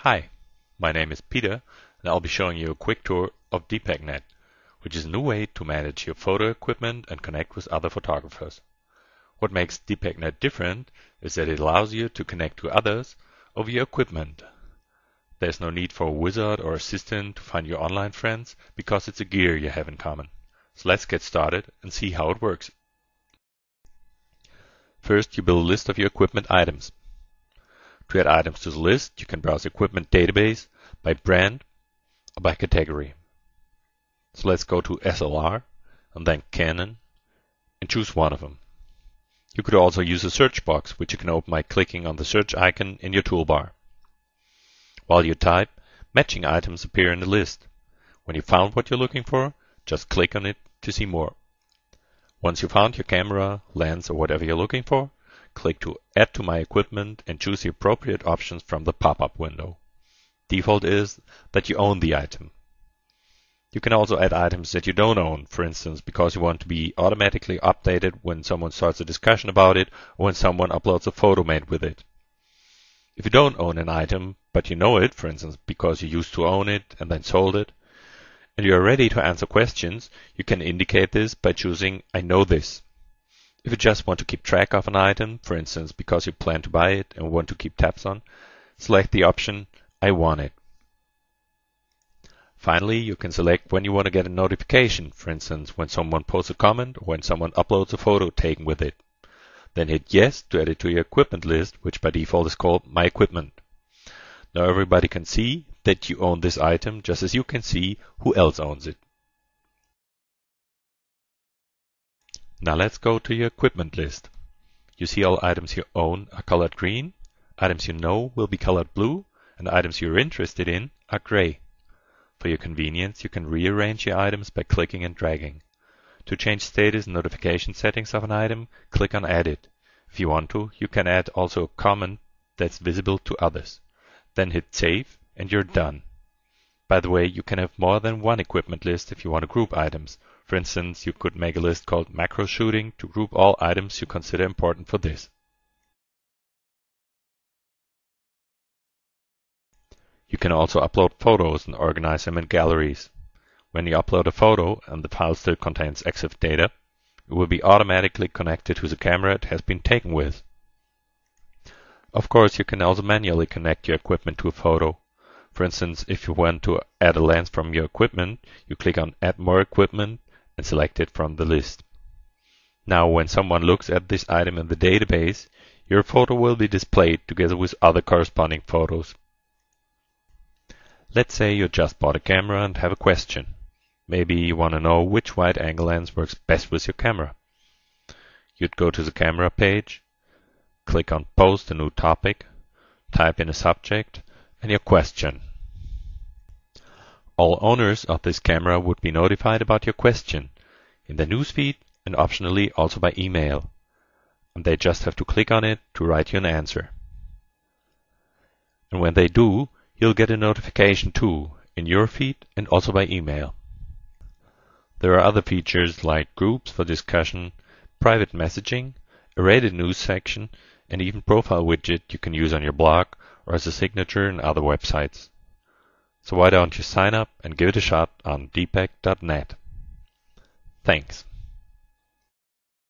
Hi, my name is Peter and I'll be showing you a quick tour of DPEQ, which is a new way to manage your photo equipment and connect with other photographers. What makes DPEQ different is that it allows you to connect to others over your equipment. There's no need for a wizard or assistant to find your online friends because it's a gear you have in common. So let's get started and see how it works. First, you build a list of your equipment items. To add items to the list, you can browse the equipment database by brand or by category. So let's go to SLR and then Canon and choose one of them. You could also use a search box, which you can open by clicking on the search icon in your toolbar. While you type, matching items appear in the list. When you found what you're looking for, just click on it to see more. Once you found your camera, lens, or whatever you're looking for, click to Add to My Equipment and choose the appropriate options from the pop-up window. Default is that you own the item. You can also add items that you don't own, for instance, because you want to be automatically updated when someone starts a discussion about it or when someone uploads a photo made with it. If you don't own an item, but you know it, for instance, because you used to own it and then sold it, and you are ready to answer questions, you can indicate this by choosing I know this. If you just want to keep track of an item, for instance, because you plan to buy it and want to keep tabs on, select the option I want it. Finally, you can select when you want to get a notification, for instance, when someone posts a comment or when someone uploads a photo taken with it. Then hit Yes to add it to your equipment list, which by default is called My Equipment. Now everybody can see that you own this item, just as you can see who else owns it. Now let's go to your equipment list. You see all items you own are colored green, items you know will be colored blue, and items you're interested in are gray. For your convenience, you can rearrange your items by clicking and dragging. To change status and notification settings of an item, click on Edit. If you want to, you can add also a comment that's visible to others. Then hit Save and you're done. By the way, you can have more than one equipment list if you want to group items. For instance, you could make a list called Macro Shooting to group all items you consider important for this. You can also upload photos and organize them in galleries. When you upload a photo and the file still contains EXIF data, it will be automatically connected to the camera it has been taken with. Of course, you can also manually connect your equipment to a photo. For instance, if you want to add a lens from your equipment, you click on Add More Equipment and select it from the list. Now, when someone looks at this item in the database, your photo will be displayed together with other corresponding photos. Let's say you just bought a camera and have a question. Maybe you want to know which wide-angle lens works best with your camera. You'd go to the camera page, click on Post a new topic, type in a subject, and your question. All owners of this camera would be notified about your question in the newsfeed and optionally also by email. And they just have to click on it to write you an answer. And when they do, you'll get a notification too, in your feed and also by email. There are other features like groups for discussion, private messaging, a rated news section, and even profile widget you can use on your blog or as a signature in other websites. So why don't you sign up and give it a shot on dpeq.net. Thanks.